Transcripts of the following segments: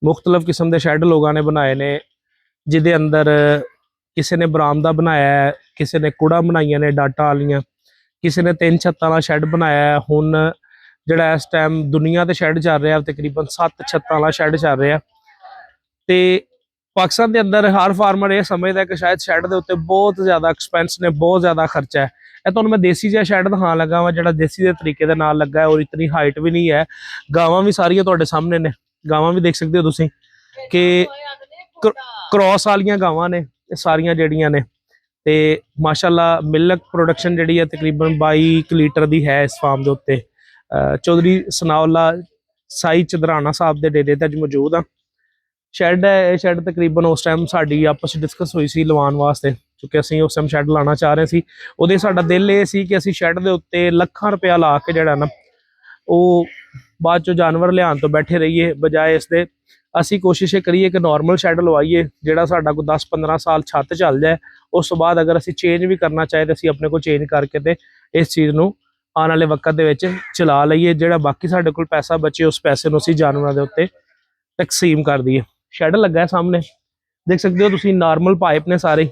मुख्तलिफ किस्म के शैड लोगों ने बनाए ने, जिदे अंदर किसी ने बरामदा बनाया है, किसी ने कुड़ा बनाइया ने डाटा वालियां, किसी ने 3 छत्तां वाला शैड बनाया है। हुण जिहड़ा इस टाइम दुनिया ते शैड चल रहा तकरीबन 7 छत्तां वाला शैड चल रहा। तो पाकिस्तान के अंदर हर फार्मर ये समझता है कि शायद शैड के उत्ते बहुत ज़्यादा एक्सपेंस ने, बहुत ज़्यादा खर्चा है। यह तुहानूं मैं देसी जिहा शैड दिखाण लगा वा जिहड़ा देसी दे तरीके दे नाल लगा है और इतनी हाइट भी नहीं है। गावां भी सारियां तुहाडे सामने ने, गावां भी देख सकते हो तुसीं कि क्रॉस वालियां गावां ने सारियां जिहड़ियां ने। ते माशाअल्लाह मिल्क प्रोडक्शन जिहड़ी है तकरीबन 22 लीटर दी है इस फार्म के उत्ते। चौधरी सनाउल्ला साई चदराना साहब के डेरे ते अज मौजूद हाँ। शैड है, ये शैड तकरीबन उस टाइम साडी आपस डिस्कस हुई सी लवाउण वास्ते, क्योंकि असीं उस टाइम शैड लाना चाह रहे सी। उहदे साडा दिल ये सी कि असीं शैड दे उत्ते लाखां रुपया ला के जिहड़ा ना ਉਹ ਬਾਅਦ ਚੋਂ जानवर ਲਿਆਉਣ ਤੋਂ बैठे रहिए, बजाए इसके ਅਸੀਂ कोशिश करिए कि नॉर्मल शैड लवाइए ਜਿਹੜਾ ਸਾਡਾ ਕੋਈ 10-15 साल छत चल जाए। उस तो बाद अगर ਅਸੀਂ चेंज भी करना चाहे तो ਅਸੀਂ अपने को चेंज करके ते इस चीज़ ਨੂੰ आने वाले वक्त ਦੇ ਵਿੱਚ ਚਲਾ ਲਈਏ। ਜਿਹੜਾ ਬਾਕੀ ਸਾਡੇ ਕੋਲ ਪੈਸਾ ਬਚੇ ਉਸ ਪੈਸੇ ਨੂੰ ਅਸੀਂ ਜਾਨਵਰਾਂ ਦੇ ਉੱਤੇ ਤਕਸੀਮ ਕਰ ਦਈਏ। ਸ਼ੈਡ ਲੱਗਾ ਹੈ ਸਾਹਮਣੇ, देख सकते हो ਤੁਸੀਂ नॉर्मल पाइप ने सारे।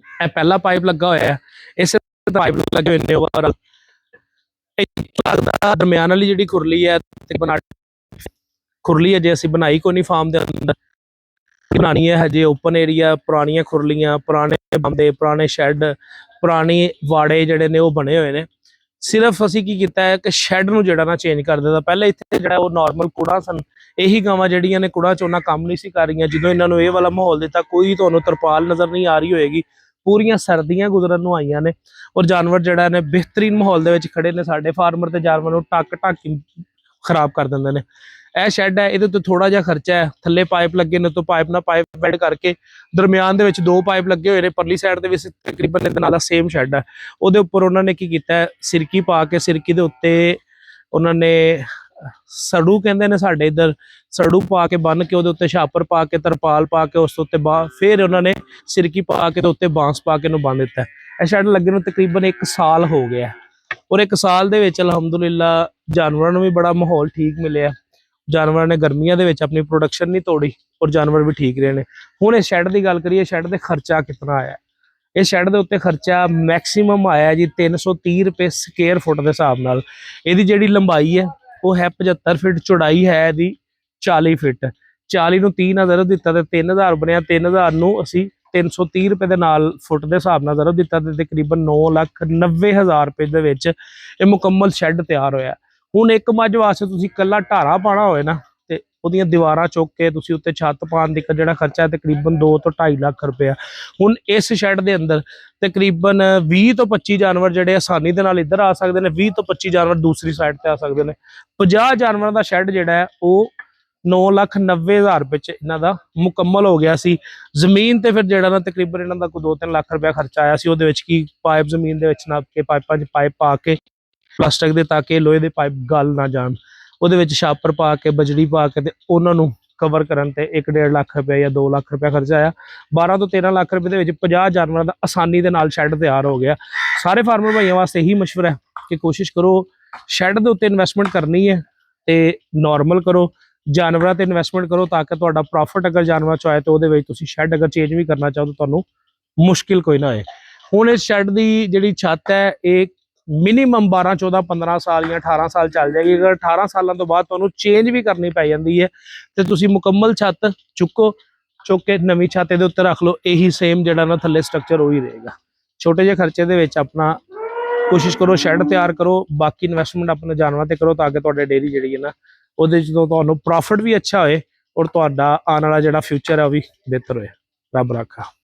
ਇਹ ਪਹਿਲਾ पाइप लगा होया है, इस पाइप लगे हुए ने ओवरऑल। दरम्यान वाली जी खुरली है, खुरली है जे असी बनाई को नहीं फार्म के अंदर, बनानी है हजे ओपन एरिया। पुरानियां खुरलियां, पुराने बंदे, पुराने शैड, पुराने वाड़े जिहड़े ने वो बने हुए ने। सिर्फ असी की कीता है कि शैड नूं जिहड़ा ना चेंज कर दिता। पहले इत्थे जिहड़ा वो नॉर्मल कूड़ा सन, यही गावां जिहड़ियां ने कूड़ा चोना काम नहीं सी कर रही। जो इन्हां नूं ये वाला माहौल दिता, कोई तुहानूं तरपाल नज़र नहीं आ रही होएगी, पूरियां सर्दियां गुजरन नूं आईयां ने और जानवर जिहड़ा ने बेहतरीन माहौल दे विच खड़े ने। साडे फार्मर ते जानवर नूं टक खराब कर दिंदे ने। यह शैड है, ये थोड़ा जिहा खर्चा है। थल्ले पाइप लगे ने, तो पाइप ना पाइप बैड करके दरम्यान दे विच 2 पाइप लगे हुए ने। परली साइड दे विच तकरीबन इहदे नाल सेम शैड है। उहदे उपर उन्होंने की कीता है, सिरकी पा के, सिरकी दे उत्ते उन्होंने सड़ू कहंदे ने साडे इधर, सड़ू पा के बन के उहदे उत्ते छापर पा के, तरपाल पा के, उस उत्ते फिर उन्होंने सिरकी पा के उत्ते बांस पा के बन दिता है। यह शैड लगे नूं तकरीबन 1 साल हो गया और 1 साल दे विच अलहमदुलिल्लाह जानवरों नूं भी बड़ा माहौल ठीक मिले। जानवर ने गर्मियों के अपनी प्रोडक्शन नहीं तोड़ी और जानवर भी ठीक रहे हैं। हुण इस शैड की गल करिए, शैड का खर्चा कितना आया। इस शैड के उत्ते खर्चा मैक्सीमम आया जी 330 रुपये स्केयर फुट के हिसाब नाल। इहदी जिहड़ी लंबाई है वो है 75 फीट, चौड़ाई है इहदी 40 फीट। 40 नूं 30 नाल ज़रब दिता तो 3000 बनया। 3000 नूं असीं 330 रुपये के नाल फुट के हिसाब नाल ज़रब दिता तो तकरीबन 9,90,000 रुपये दे विच इह मुकम्मल शैड तैयार होया। हुण एक मझ वास्ते तुसीं कल्ला ढारा पाना होए ना ते उहदियां दीवारां चुक के तुसीं उत्ते छत पाउण दा जिहड़ा खर्चा है तकरीबन 2 तो 2.5 लाख रुपया। हुण इस शैड दे अंदर तकरीबन 20 तो 25 जानवर जिहड़े आसानी दे नाल इधर आ सकदे ने, 20 तो 25 जानवर दूसरी साइड ते आ सकदे ने। 50 जानवरां दा शैड जिहड़ा है वो 9,90,000 रुपये च इन्हां दा मुकम्मल हो गया सी। जमीन ते फिर जिहड़ा ना तकरीबन इन्हां दा कोई 2-3 लाख रुपया खर्चा आया सी। उहदे विच की पाइप जमीन दे विच नाप के पाइपां च पाइप पा के प्लास्टिक दे, ताकि लोहे दे पाइप गल ना जान। उहदे विच छापर पा के, बजरी पा के ते उहनां नूं कवर करन ते 1-1.5 लाख रुपया या 2 लाख रुपया खर्चा आया। 12 तो 13 लाख रुपये दे विच 50 जानवरां दा आसानी दे नाल शैड तैयार हो गया। सारे फार्मर भाइयों वास्ते यही मशवरा है कि कोशिश करो शैड दे उत्ते इन्वेस्टमेंट करनी है ते नॉर्मल करो, जानवरां ते इन्वेस्टमेंट करो, ताकि तुहाडा प्रॉफिट अगर जानवरां चों आए तो उहदे विच तुसीं शैड अगर चेंज भी करना चाहो तो तुहानूं मुश्किल कोई ना होए। हुण इस शैड दी जिहड़ी छत है एक मिनीमम 12, 14, 15 साल या 18 साल चल जाएगी। अगर 18 सालों तो बाद तुहानूं चेंज भी करनी पै जाती है तो तुसीं मुकम्मल छत चुक के नवीं छत इहदे उत्ते रख लो। यही सेम जिहड़ा ना थल्ले स्ट्रक्चर वही रहेगा। छोटे जिहे खर्चे दे विच अपना कोशिश करो शैड तैयार करो, बाकी इन्वेस्टमेंट अपने जानवरां ते करो, ताकि तुहाडे डेयरी जिहड़ी है ना उहदे च तुहानूं प्रॉफिट भी अच्छा होए और तुहाडा आने वाला जिहड़ा फ्यूचर है वह भी बेहतर होए। रब राखा।